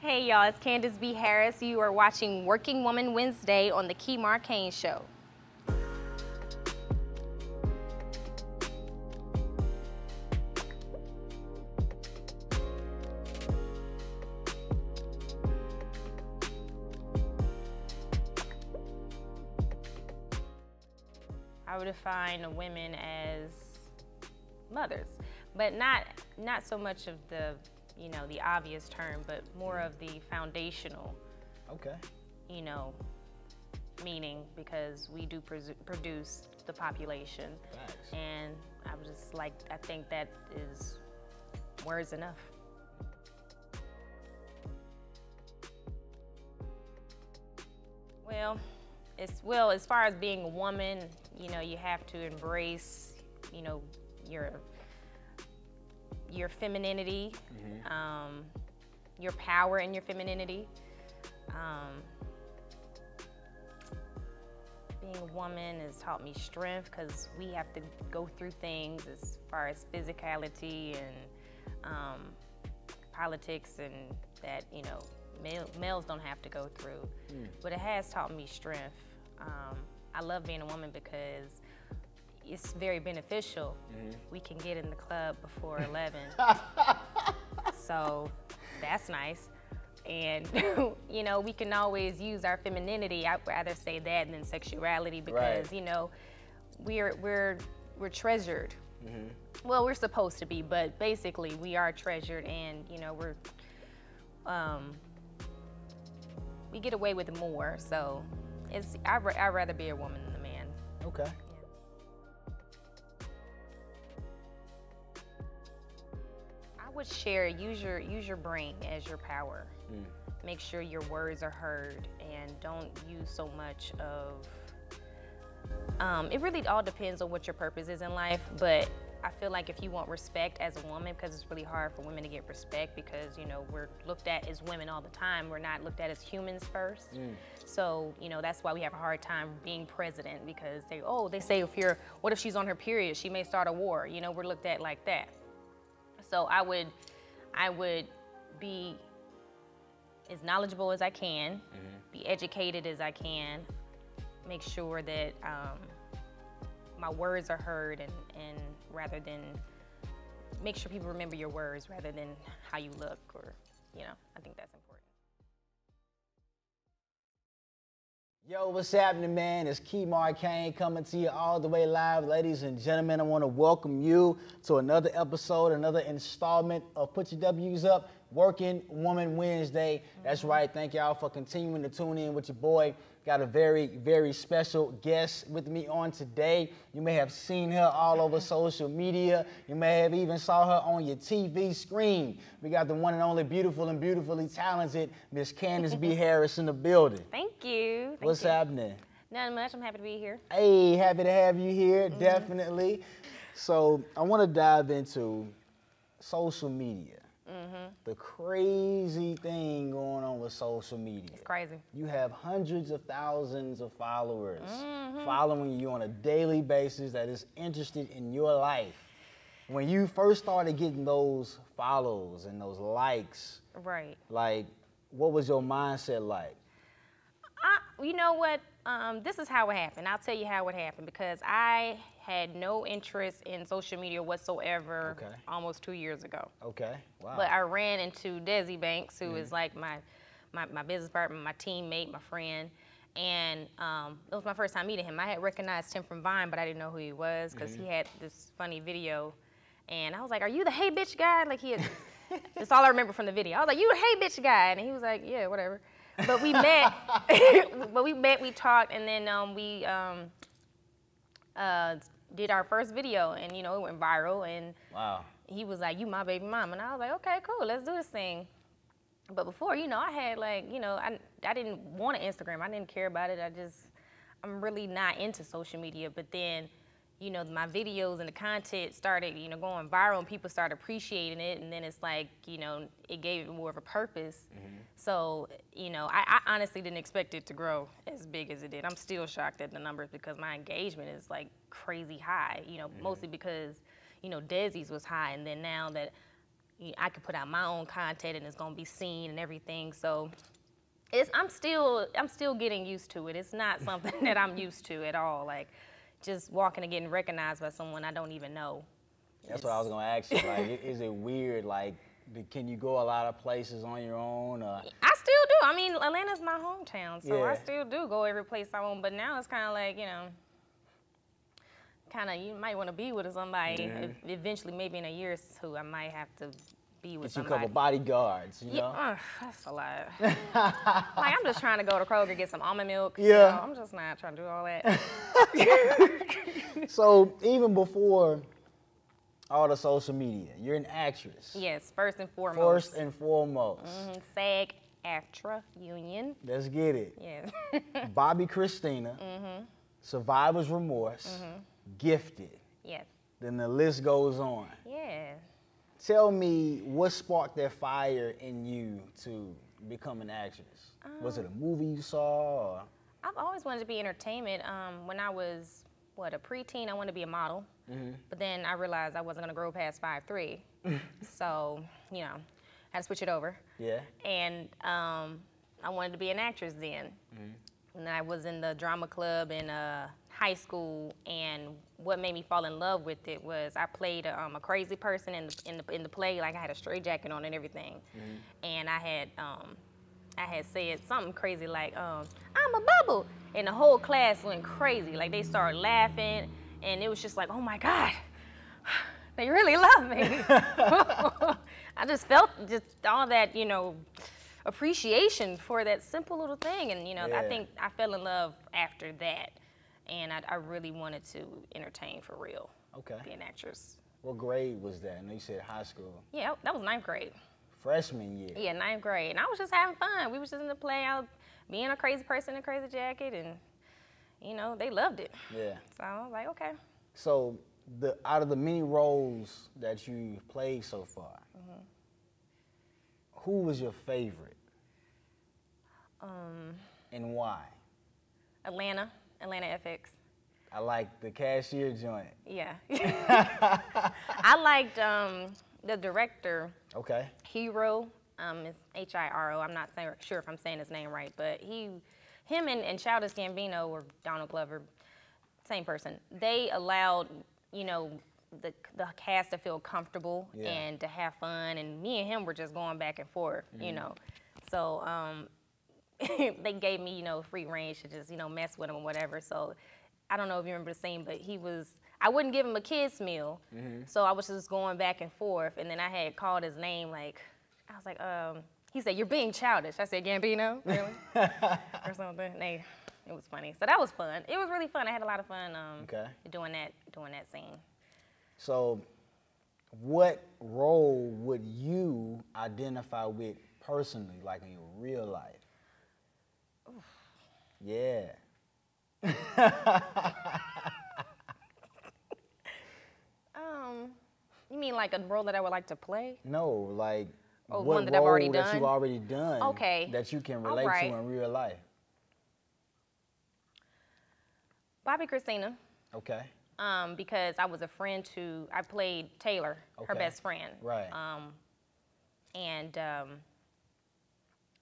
Hey y'all, it's Candace B. Harris. You are watching Working Woman Wednesday on the Kemar Cain Show. I would define women as mothers, but not so much of the the obvious term, but more of the foundational, meaning, because we do produce the population. Facts. And I was just like, I think that is words enough. Well, as far as being a woman, you have to embrace, your femininity, your power in your femininity. Being a woman has taught me strength because we have to go through things as far as physicality and politics and that, males don't have to go through. But it has taught me strength. I love being a woman because it's very beneficial. We can get in the club before 11. So that's nice. And, we can always use our femininity. I'd rather say that than sexuality because, we're treasured. Well, we're supposed to be, but basically we are treasured and, we get away with more. So I'd rather be a woman than a man. Okay. I would share, use your brain as your power. Make sure your words are heard and don't use so much of, it really all depends on what your purpose is in life, but I feel like if you want respect as a woman, because it's really hard for women to get respect because, we're looked at as women all the time. We're not looked at as humans first. So, that's why we have a hard time being president because they say what if she's on her period? She may start a war. We're looked at like that. So I would be as knowledgeable as I can, be educated as I can, make sure that my words are heard and rather than make sure people remember your words rather than how you look or, I think that's important. Yo, what's happening, man? It's Kemar Cain coming to you all the way live. Ladies and gentlemen, I want to welcome you to another episode, another installment of Put Your W's Up, Working Woman Wednesday. That's right. Thank y'all for continuing to tune in with your boy. Got a very, very special guest with me on today. You may have seen her all over social media. You may have even saw her on your TV screen. We got the one and only beautiful and beautifully talented Miss Candace B. Harris in the building. Thank you. What's happening? Nothing much. I'm happy to be here. Hey, happy to have you here, definitely. So I want to dive into social media. The crazy thing going on with social media. It's crazy. You have hundreds of thousands of followers following you on a daily basis that is interested in your life. When you first started getting those follows and those likes, right? Like, what was your mindset like? You know what? This is how it happened. I'll tell you how it happened because I had no interest in social media whatsoever almost 2 years ago. Okay, wow. But I ran into Desi Banks, who is like my business partner, my teammate, my friend. And it was my first time meeting him. I had recognized him from Vine, but I didn't know who he was because he had this funny video. And I was like, are you the hey bitch guy? Like that's all I remember from the video. I was like, you the hey bitch guy? And he was like, yeah, whatever. But we met, we talked, and then we did our first video, and it went viral, and he was like, you my baby mom, and I was like, okay, cool, let's do this thing. But before, I had I didn't want an Instagram, I didn't care about it, I'm really not into social media, but then, my videos and the content started, going viral and people started appreciating it. And then it's like, it gave it more of a purpose. So, I honestly didn't expect it to grow as big as it did. I'm still shocked at the numbers because my engagement is like crazy high, mostly because, Desi's was high. And then now that I can put out my own content and it's gonna be seen and everything. So I'm still getting used to it. It's not something that I'm used to at all. Like just walking and getting recognized by someone I don't even know. That's what I was gonna ask you. Like, is it weird? Like, can you go a lot of places on your own? I still do. I mean, Atlanta's my hometown, so Yeah. I still do go every place I want. But now it's kind of like, you might want to be with somebody. Eventually, maybe in a year or two, I might have to be with Get you a somebody. couple bodyguards, you know? Yeah, that's a lot. Like, I'm just trying to go to Kroger, get some almond milk. Yeah. I'm just not trying to do all that. So even before all the social media, you're an actress. Yes, first and foremost. First and foremost. SAG-AFTRA union. Let's get it. Yes. Bobby Christina, Survivor's Remorse, Gifted. Yes. Then the list goes on. Yeah. Tell me what sparked that fire in you to become an actress? Was it a movie you saw? Or? I've always wanted to be entertainment. When I was, a preteen, I wanted to be a model. But then I realized I wasn't going to grow past 5'3". So, had to switch it over. Yeah. And I wanted to be an actress then. And I was in the drama club in high school, and what made me fall in love with it was I played a crazy person in the play. Like I had a straight jacket on and everything, and I had said something crazy like I'm a bubble, and the whole class went crazy. Like they started laughing, and it was just like, oh my God, they really love me. I just felt just all that appreciation for that simple little thing, and I think I fell in love after that. And I really wanted to entertain for real. Okay. Be an actress. What grade was that? I know you said high school. Yeah, that was 9th grade. Freshman year. Yeah, 9th grade. And I was just having fun. We was just in the play. I was being a crazy person in a crazy jacket, and they loved it. Yeah. So I was like, okay. So out of the many roles that you played so far, who was your favorite? And why? Atlanta FX. I like the cashier joint. Yeah. I liked the director. Okay. Hiro. It's Hiro. I'm not sure if I'm saying his name right, but him and Childish Gambino or Donald Glover, same person. They allowed the cast to feel comfortable and to have fun, and me and him were just going back and forth, So they gave me, free range to just, mess with him or whatever. So I don't know if you remember the scene, but I wouldn't give him a kid's meal. So I was just going back and forth. And then I had called his name, I was like, he said, "You're being childish." I said, "Gambino?" Really? Or something. It was funny. So that was fun. It was really fun. I had a lot of fun doing that scene. So what role would you identify with personally, like in your real life? Oof. Yeah. You mean like a role that I would like to play? No, like one that I've already done? that you've already done. Okay. That you can relate to in real life. Bobby Christina. Okay. Because I was a friend I played Taylor, her best friend. Right. And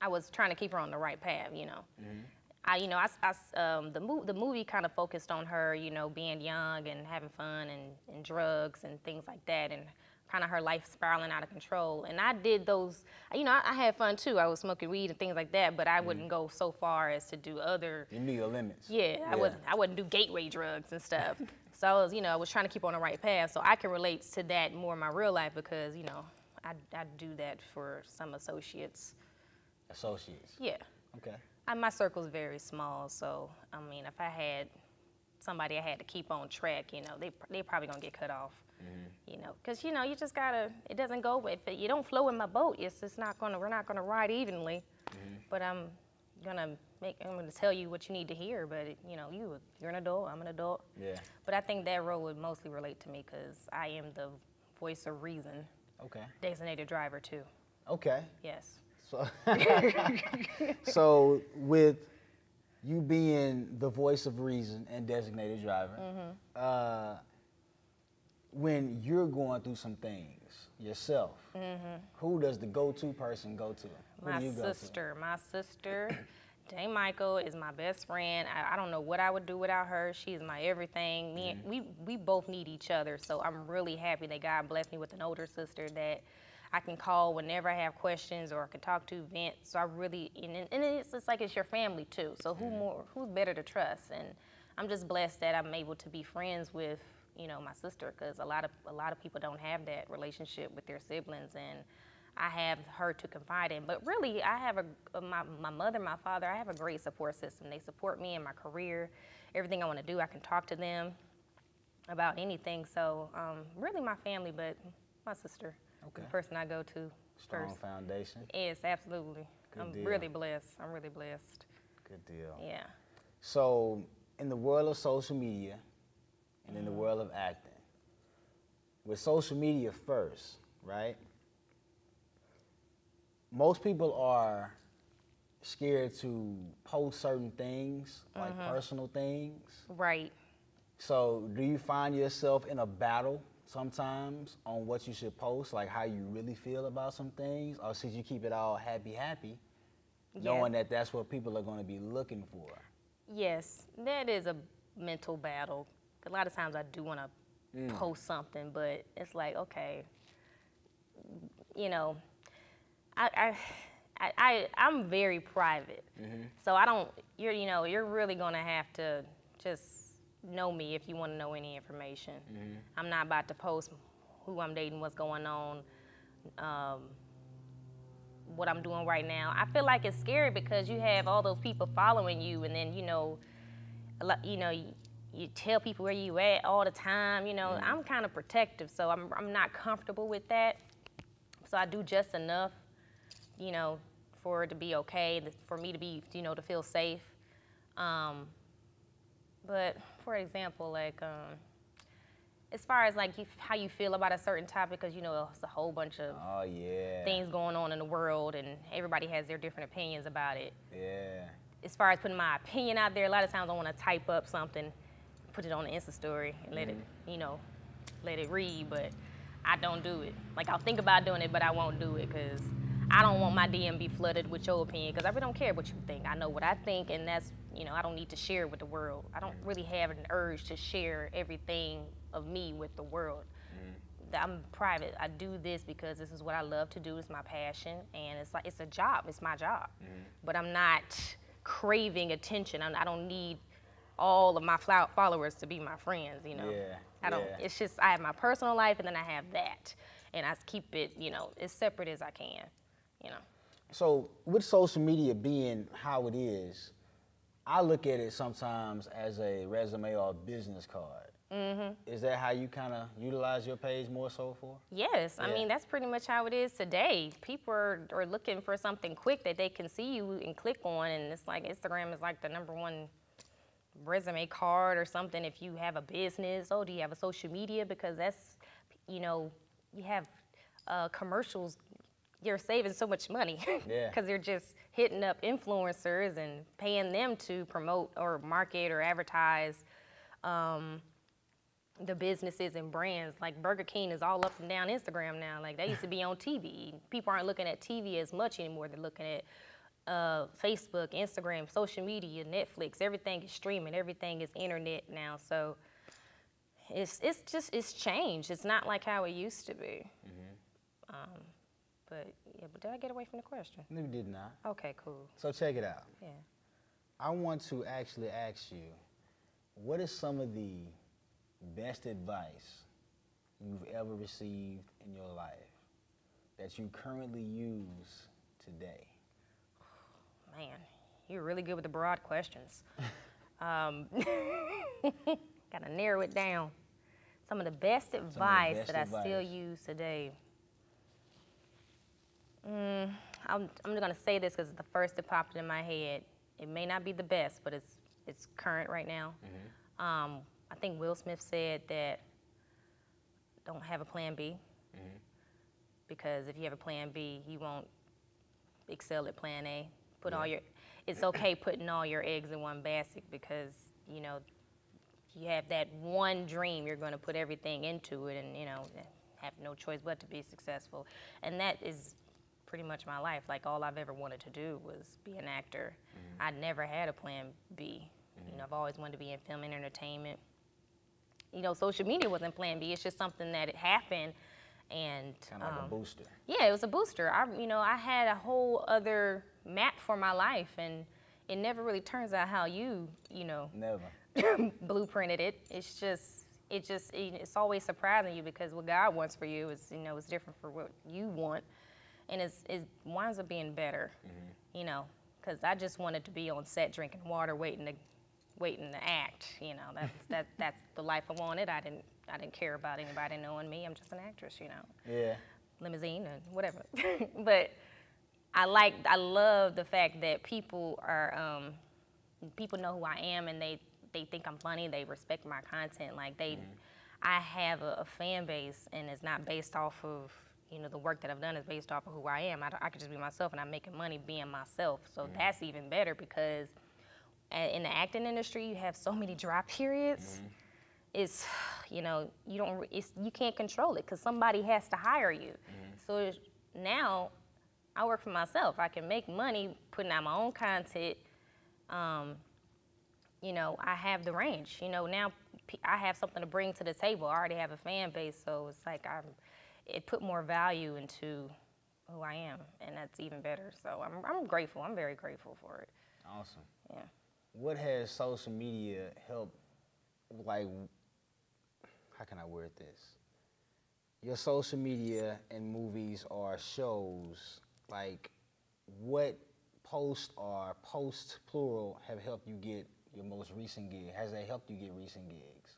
I was trying to keep her on the right path, The movie kind of focused on her, being young and having fun and drugs and things like that, and kind of her life spiraling out of control. And I did those, I had fun too. I was smoking weed and things like that, but I wouldn't go so far as to do other. You knew your limits. Yeah, I wouldn't do gateway drugs and stuff. So I was trying to keep on the right path. So I can relate to that more in my real life because, I do that for some associates. Associates? Yeah. Okay. My circle's very small, so if I had somebody I had to keep on track, they probably gonna get cut off, because you just gotta. It doesn't go if you don't flow in my boat. We're not gonna ride evenly, but I'm gonna tell you what you need to hear. But you're an adult, I'm an adult. Yeah. But I think that role would mostly relate to me because I am the voice of reason. Okay. Designated driver too. Okay. Yes. So with you being the voice of reason and designated driver, when you're going through some things yourself, who does the go-to person go to? Who do you go to? My sister, Dame Michael, is my best friend. I don't know what I would do without her. She's my everything. We both need each other, so I'm really happy that God blessed me with an older sister that I can call whenever I have questions or I can talk to, vent. So I really, and it's like it's your family too. So who's better to trust? And I'm just blessed that I'm able to be friends with, you know, my sister, because a lot of people don't have that relationship with their siblings, and I have her to confide in. But really, I have my mother, my father, I have a great support system. They support me in my career. Everything I want to do, I can talk to them about anything. So really my family, but my sister, the person I go to Strong first. foundation. Yes, absolutely. I'm really blessed. I'm really blessed. Good deal. Yeah. So in the world of social media and in the world of acting, with social media first, right? Most people are scared to post certain things, like personal things. Right. So do you find yourself in a battle sometimes on what you should post, like how you really feel about some things? Or should you keep it all happy, knowing that that's what people are going to be looking for? Yes, that is a mental battle. A lot of times I do want to post something, but it's like, okay, you know, I'm very private, so I don't. You're really gonna have to just know me if you want to know any information. I'm not about to post who I'm dating, what's going on, what I'm doing right now. I feel like it's scary because you have all those people following you, and then you tell people where you at all the time. I'm kind of protective, so I'm not comfortable with that. So I do just enough, for it to be okay, for me to be, to feel safe. But for example, like, as far as like how you feel about a certain topic, because it's a whole bunch of things going on in the world, and everybody has their different opinions about it. Yeah. As far as putting my opinion out there, a lot of times I want to type up something, put it on the Insta story, and let it, let it read. But I don't do it. Like, I'll think about doing it, but I won't do it because I don't want my DM be flooded with your opinion, because I really don't care what you think. I know what I think, and that's, I don't need to share it with the world. I don't really have an urge to share everything of me with the world. I'm private. I do this because this is what I love to do. It's my passion, and it's a job. It's my job. But I'm not craving attention. I don't need all of my followers to be my friends, I don't. It's just I have my personal life, and then I have that, and I keep it, as separate as I can, So with social media being how it is, I look at it sometimes as a resume or a business card. Is that how you kind of utilize your page more so for? Yes, I mean, that's pretty much how it is today. People are looking for something quick that they can see you and click on, and it's like Instagram is like the #1 resume card or something if you have a business. Oh, do you have a social media? Because that's, you have commercials. You're saving so much money because you're just hitting up influencers and paying them to promote or market or advertise the businesses and brands. Like Burger King is all up and down Instagram now. Like, they used to be on TV. People aren't looking at TV as much anymore. They're looking at Facebook, Instagram, social media, Netflix. Everything is streaming. Everything is internet now. So it's changed. It's not like how it used to be. But did I get away from the question? No, you did not. Okay, cool. So check it out. Yeah. I want to actually ask you, what is some of the best advice you've ever received in your life that you currently use today? Man, you're really good with the broad questions. Gotta narrow it down. Some of the best advice that I still use today. I'm gonna say this because it's the first that popped in my head. It may not be the best, but it's current right now. I think Will Smith said that don't have a plan B, because if you have a plan B, you won't excel at plan A. It's okay putting all your eggs in one basket, because you have that one dream, you're going to put everything into it, and have no choice but to be successful. And that is pretty much my life. Like, all I've ever wanted to do was be an actor. I never had a plan B. I've always wanted to be in film and entertainment. Social media wasn't plan B. It's just something that it happened, and kind of like a booster. Yeah, it was a booster. I had a whole other map for my life, and it never really turns out how Never. blueprinted it. It's always surprising you, because what God wants for you is is different for what you want, and it winds up being better. Because I just wanted to be on set drinking water, waiting to act. That's the life I wanted. I didn't care about anybody knowing me. I'm just an actress. Yeah. Limousine and whatever. But I love the fact that people know who I am, and they think I'm funny. They respect my content. Like, I have a fan base, and it's not based off of the work that I've done. Is based off of who I am. I could just be myself, and I'm making money being myself. So that's even better, because in the acting industry, you have so many dry periods. It's you can't control it, because somebody has to hire you. So now I work for myself. I can make money putting out my own content. I have the range. Now I have something to bring to the table. I already have a fan base, so it's like it put more value into who I am, and that's even better. So I'm grateful. I'm very grateful for it. Awesome. Yeah. What has social media helped, like, how can I word this? Your social media and movies or shows, like, what posts or posts, plural, have helped you get your most recent gig? Has that helped you get recent gigs?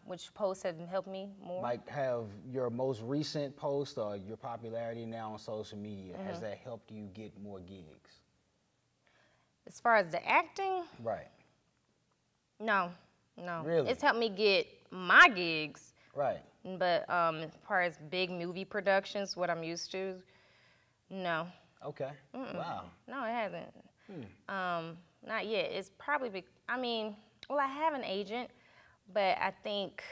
Which posts have helped me more? Like, have your most recent post or your popularity now on social media, has that helped you get more gigs? As far as the acting? Right. No. Really? It's helped me get my gigs. Right. But as far as big movie productions, what I'm used to, no. Okay. Wow. No, it hasn't. Not yet. It's probably, I have an agent, but I think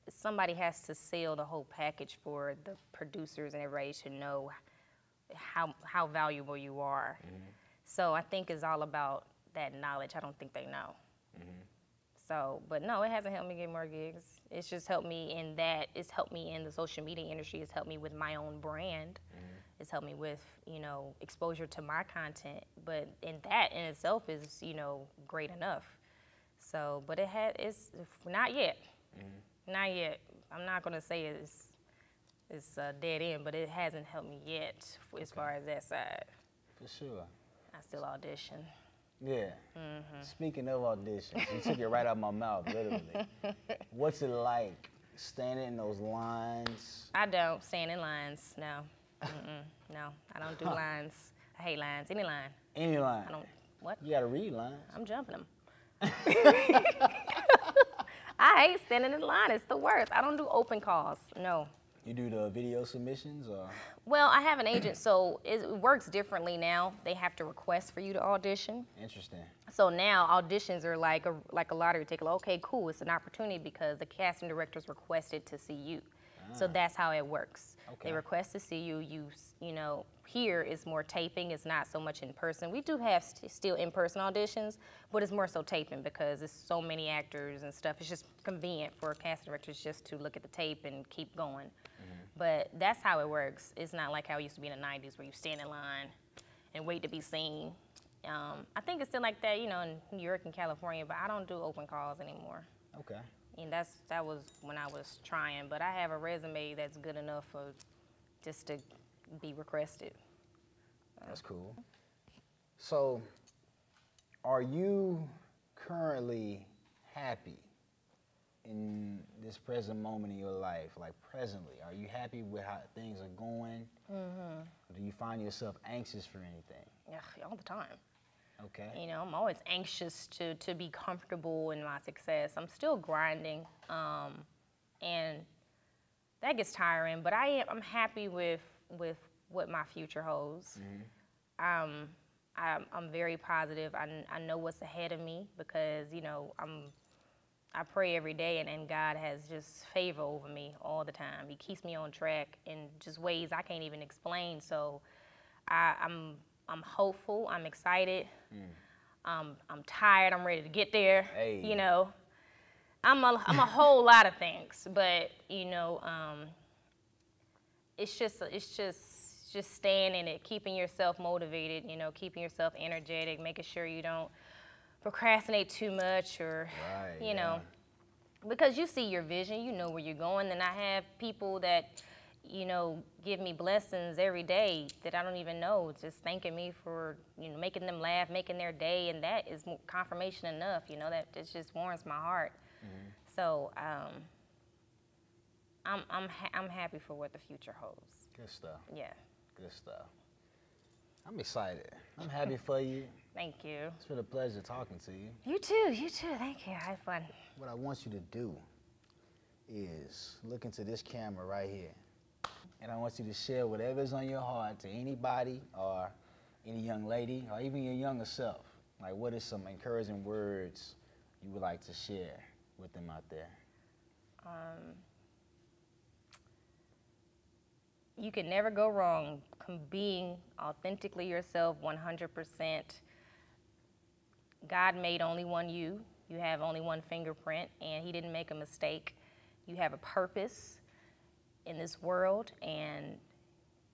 somebody has to sell the whole package for the producers and everybody to know how valuable you are. So I think it's all about that knowledge. I don't think they know. So, but no, it hasn't helped me get more gigs. It's just helped me in that. It's helped me in the social media industry. It's helped me with my own brand. It's helped me with, exposure to my content. But that in itself is, great enough. So, but it's not yet. Not yet. I'm not gonna say it's a dead end, but it hasn't helped me yet as far as that side. For sure. I still audition. Yeah. Speaking of auditions, you took it right out of my mouth, literally. What's it like standing in those lines? I don't stand in lines, no. No, I don't do lines. I hate lines, any line. Any line? I don't, what? You gotta read lines. I'm jumping them. I hate standing in line, it's the worst. I don't do open calls, no. You do the video submissions, or? Well, I have an agent, so it works differently now. They have to request for you to audition. Interesting. So now auditions are like a lottery ticket. Okay, cool, it's an opportunity because the casting directors requested to see you. So that's how it works. Okay. They request to see you. Here is more taping. It's not so much in person. We do have still in-person auditions, but it's more so taping because it's so many actors and stuff. It's just convenient for casting directors just to look at the tape and keep going. But that's how it works. It's not like how it used to be in the 90s where you stand in line and wait to be seen. I think it's still like that, in New York and California, but I don't do open calls anymore. Okay. And that was when I was trying, but I have a resume that's good enough for just to be requested. That's cool. So, are you currently happy in this present moment in your life? Like presently, are you happy with how things are going? Or do you find yourself anxious for anything? Yeah, all the time. Okay. I'm always anxious to be comfortable in my success. I'm still grinding, and that gets tiring. But I'm happy with what my future holds. I I'm very positive. I know what's ahead of me because, you know, I pray every day, and God has just favor over me all the time. He keeps me on track in just ways I can't even explain. So I'm hopeful. I'm excited. I'm tired. I'm ready to get there. Hey. You know, I'm a whole lot of things, but you know, it's just staying in it, keeping yourself motivated. You know, keeping yourself energetic, making sure you don't procrastinate too much, or you know, because you see your vision, you know where you're going. And I have people that, you know, give me blessings every day that I don't even know, just thanking me for, you know, making them laugh, making their day, and that is confirmation enough. You know, that it just warms my heart. So I'm happy for what the future holds. Good stuff. Yeah. Good stuff. I'm excited. I'm happy for you. Thank you. It's been a pleasure talking to you. You too. You too. Thank you. I had fun. What I want you to do is look into this camera right here. And I want you to share whatever's on your heart to anybody or any young lady or even your younger self. Like, what is some encouraging words you would like to share with them out there? You can never go wrong being authentically yourself 100%. God made only one you. You have only one fingerprint, and he didn't make a mistake. You have a purpose in this world, and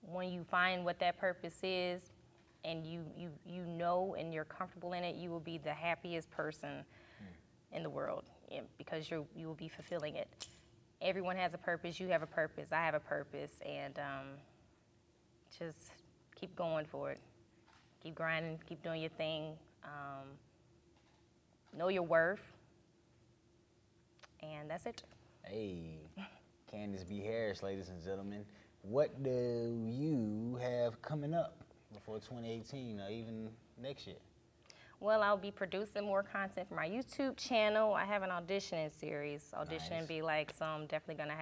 when you find what that purpose is, and you know and you're comfortable in it, you will be the happiest person in the world, because you will be fulfilling it. Everyone has a purpose. You have a purpose. I have a purpose, and just keep going for it. Keep grinding. Keep doing your thing. Know your worth, and that's it. Hey, Candace B. Harris, ladies and gentlemen. What do you have coming up before 2018 or even next year? Well, I'll be producing more content for my YouTube channel. I have an auditioning series. Auditioning be like, so I'm definitely gonna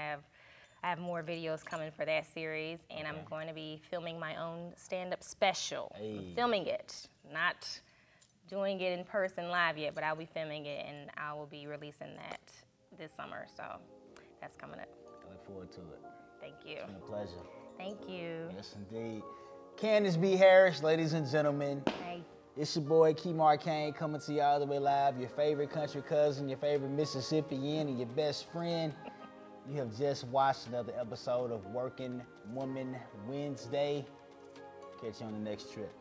I have more videos coming for that series, and I'm going to be filming my own stand-up special. I'm filming it, not doing it in person live yet, but I'll be filming it, and I will be releasing that this summer, so that's coming up. I look forward to it. Thank you. It's been a pleasure. Thank you. Yes, indeed. Candace B. Harris, ladies and gentlemen. Hey. It's your boy, Kemar Kane, coming to you all the way live. Your favorite country cousin, your favorite Mississippian, and your best friend. You have just watched another episode of Working Woman Wednesday. Catch you on the next trip.